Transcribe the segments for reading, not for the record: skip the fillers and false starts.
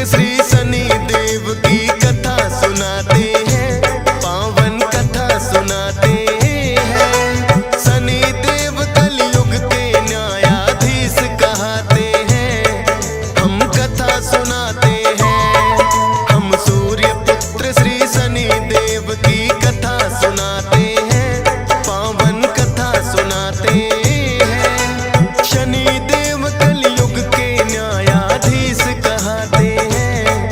पुत्र श्री शनि देव की कथा सुनाते हैं, पावन कथा सुनाते हैं। शनि देव कलयुग के न्यायाधीश कहते हैं, हम कथा सुनाते हैं। हम सूर्य पुत्र श्री शनि देव की कथा सुनाते हैं, पावन कथा सुनाते हैं। शनि देव कलयुग के न्यायाधीश कहते हैं।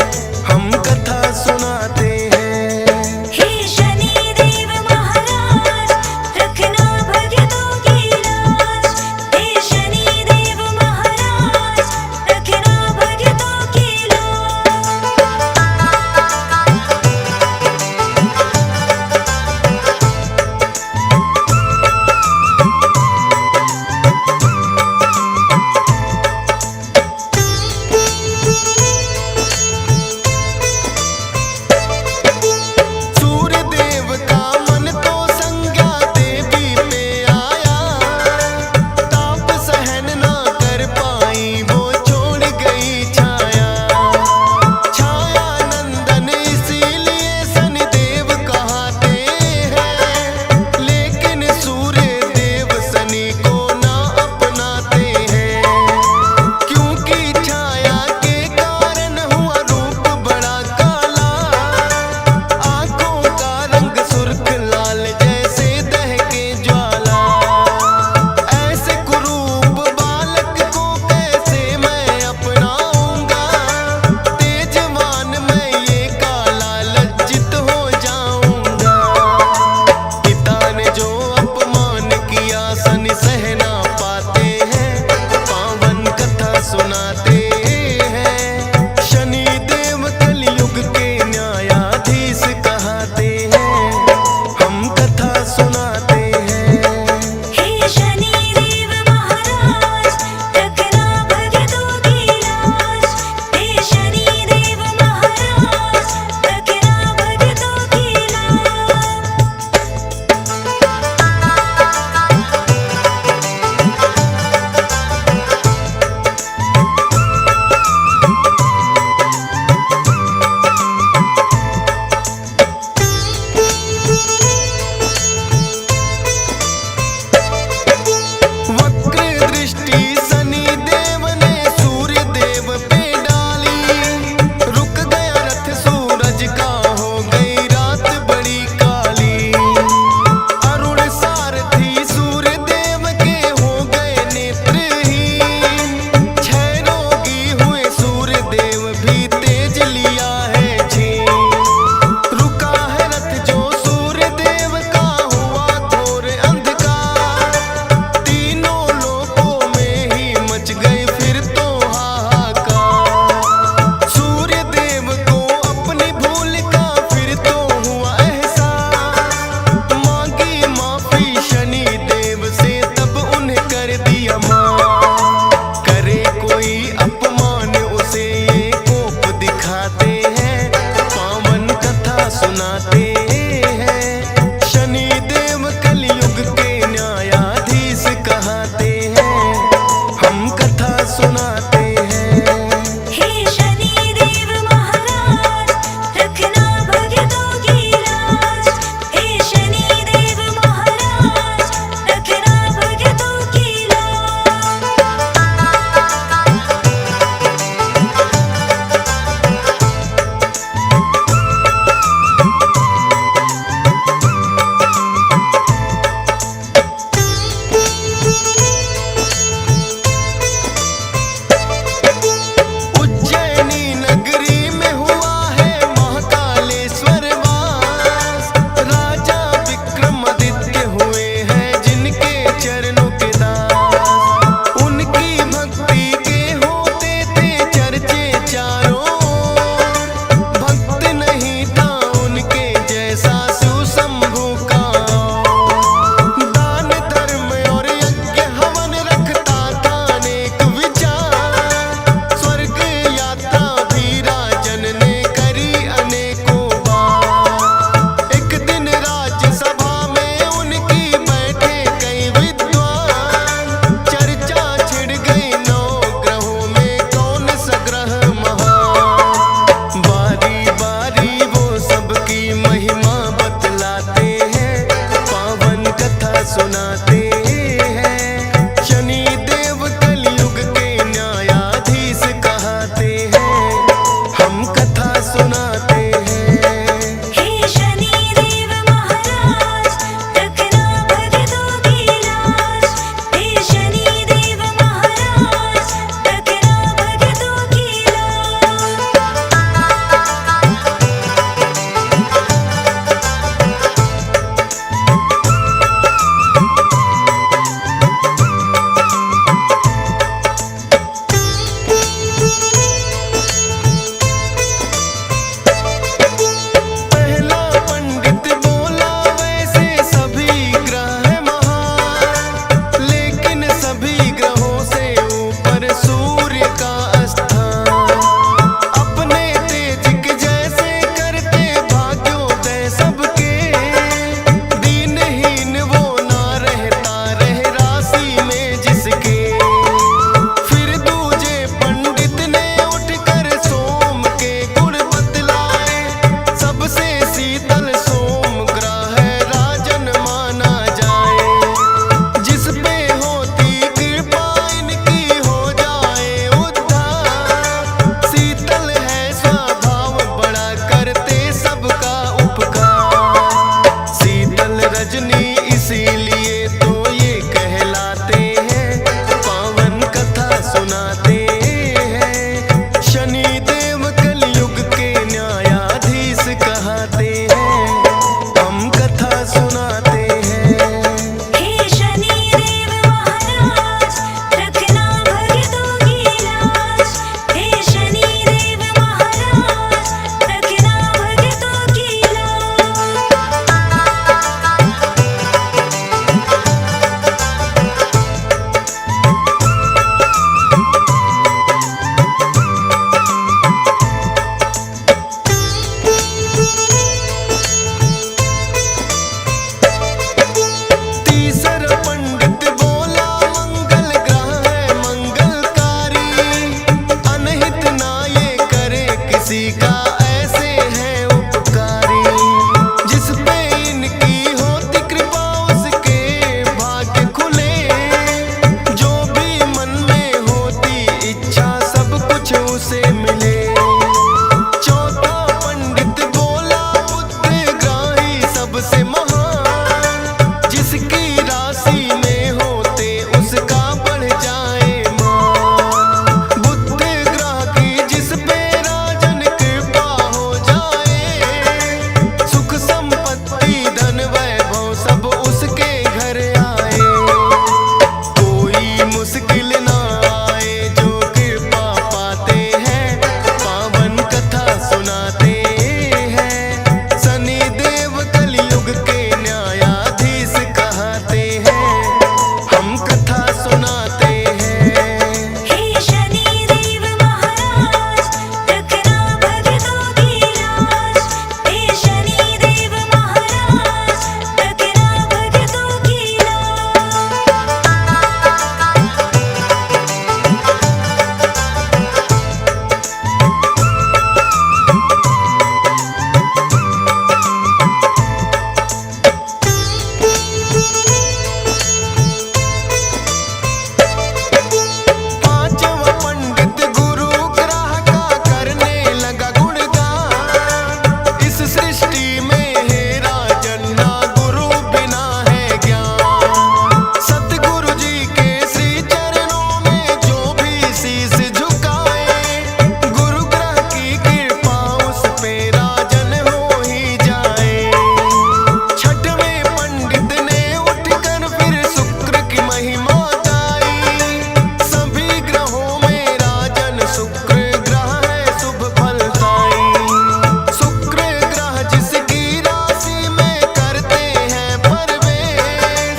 सुनाते हैं। शनि देव कलयुग के न्यायाधीश कहते हैं, हम कथा सुनाते हैं। हे शनि देव महाराज, रखना भक्तों की लाज। हे शनि देव महाराज, रखना भक्तों की लाज। पहला पंडित बोला वैसे सभी ग्रह महान, लेकिन सभी ग्रहों से ऊपर सूर्य का स्थान। अपने तेज के जैसे करते भाग्योदय सबके, दीनहीन वो ना रहता रह राशि में जिसके। फिर दूजे पंडित ने उठकर सोम के गुण बतलाए, सबसे शीतल सोम ग्रह राजन माना जाए। जिस पे होती कृपा इनकी हो जाए उद्धार। शीतल है स्वभाव बड़ा करते सबका उपकार। शीतल रजनी इसीलिए तो ये कहलाते हैं, पावन कथा सुनाते हैं। शनि देव कलयुग के न्यायाधीश कहते हैं, हम कथा सुनाते हैं। हे शनि देव महाराज, रखना भक्तों की लाज। हे शनि देव महाराज, रखना भक्तों की लाज। तीसरा पंडित बोला मंगल ग्रह है मंगलकारी, अनहित ना ये करे किसी का, ऐसे है उपकारी। जिस पे इनकी होती कृपा उसके भाग्य खुले, जो भी मन में होती इच्छा सब कुछ उसे मिले। चौथा पंडित बोला बुद्धग्राही सबसे महान, जिसकी राशि में होते उसका बढ़ जाए मान। बुद्ध ग्रह की जिस पे राजन कृपा हो जाए, सुख संपत्ति धन वैभव सब उसके घर आए। कोई मुश्किल ना आए जो कृपा पाते हैं, पावन कथा सुनाते हैं। शनि देव कलयुग के न्यायाधीश कहते हैं, हम कथा सुनाते हैं। हे शनि देव महाराज, रखना भक्तों की लाज। हे शनि देव महाराज, रखना भक्तों की लाज। पांचवा पंडित गुरु ग्रह का करने लगा गुणगान। इस सृष्टि में है राजन ना गुरु बिना है ज्ञान। सतगुरु जी के श्री चरणों में जो भी शीश झुकाए, गुरु ग्रह की कृपा उस पे राजन हो ही जाए। छठवें पंडित ने उठकर फिर शुक्र की महिमा गाई। सभी ग्रहों में राजन शुक्र ग्रह है शुभ फलदाई। शुक्र ग्रह जिसकी राशि में करते हैं प्रवेश,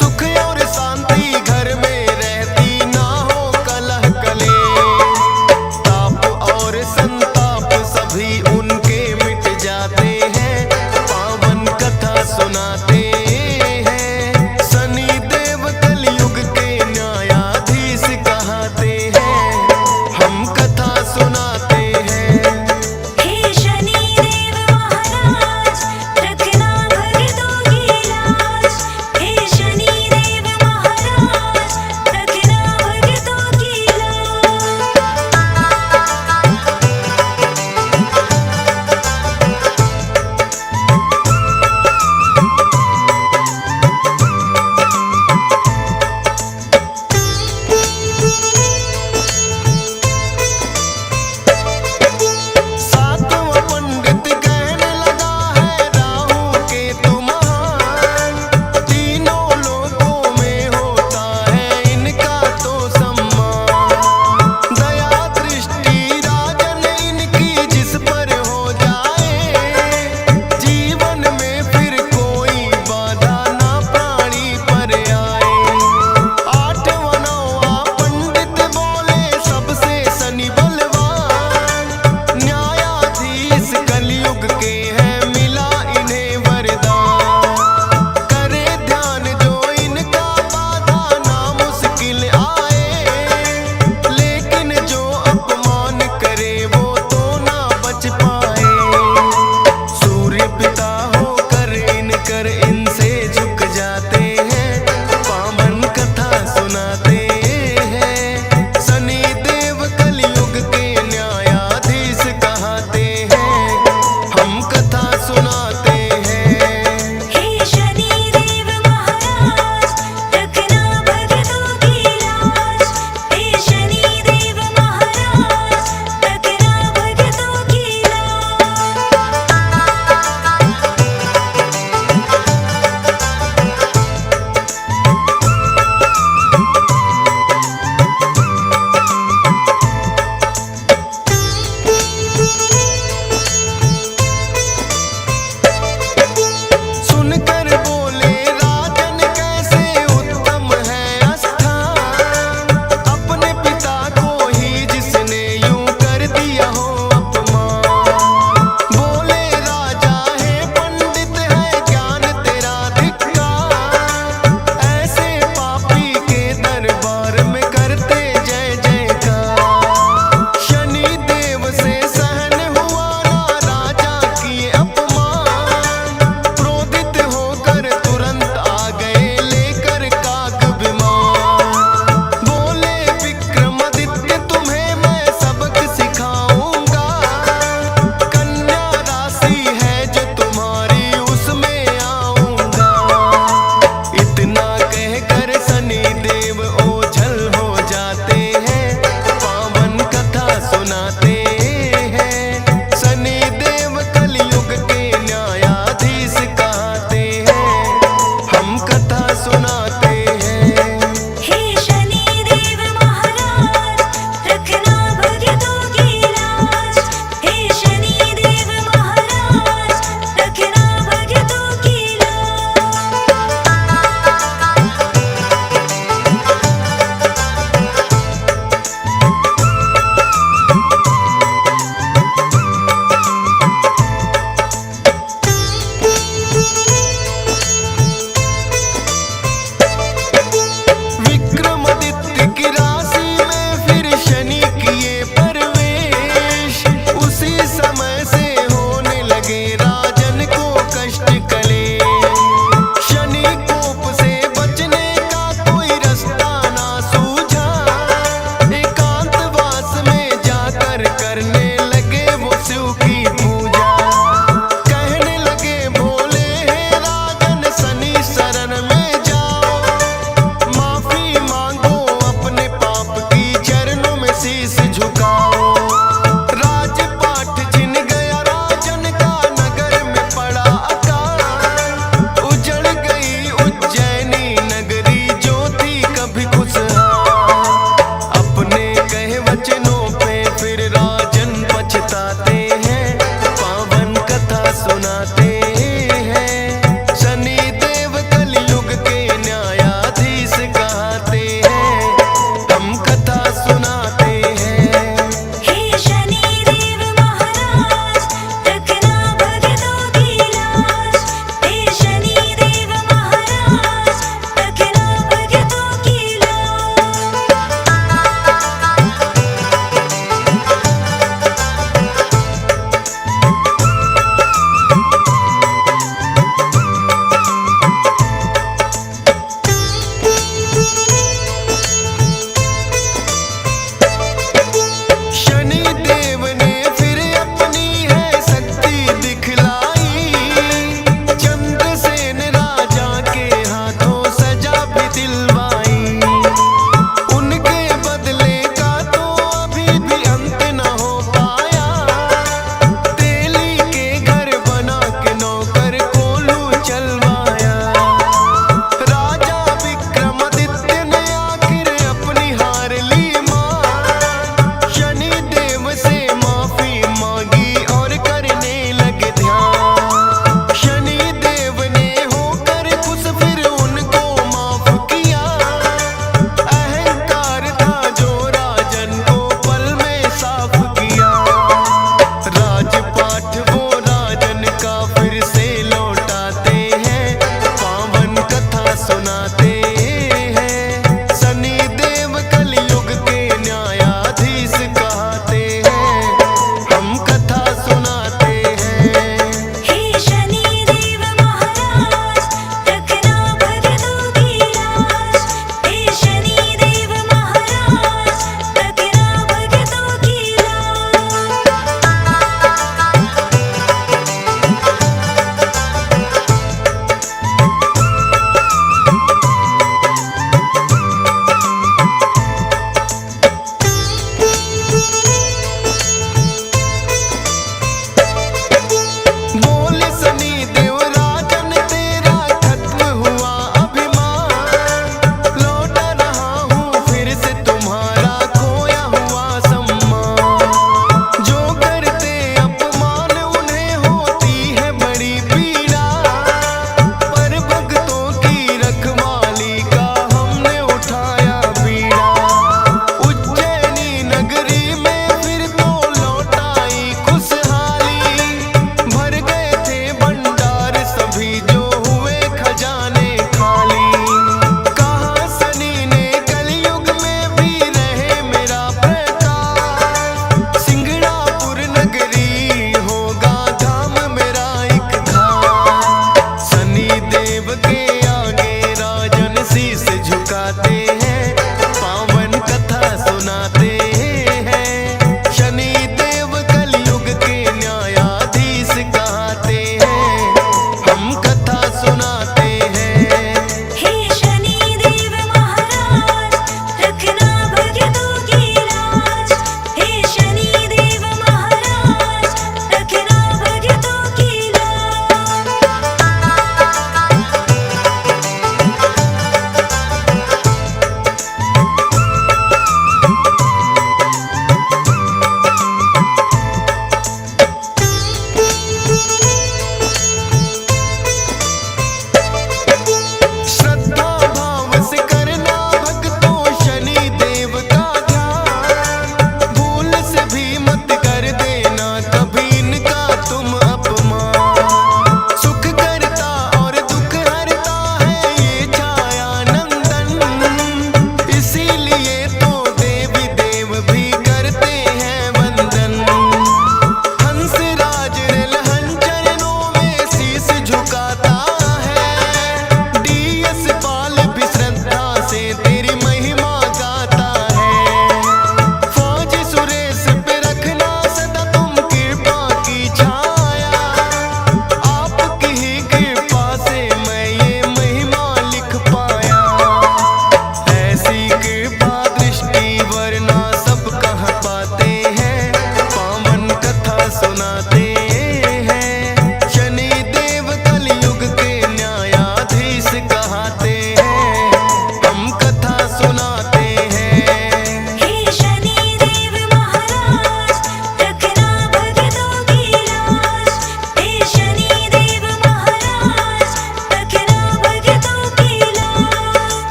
सुख और शांति घर में रहती ना हो कलह कलेश। ताप और संताप सभी उनके मिट जाते हैं, पावन कथा सुनाते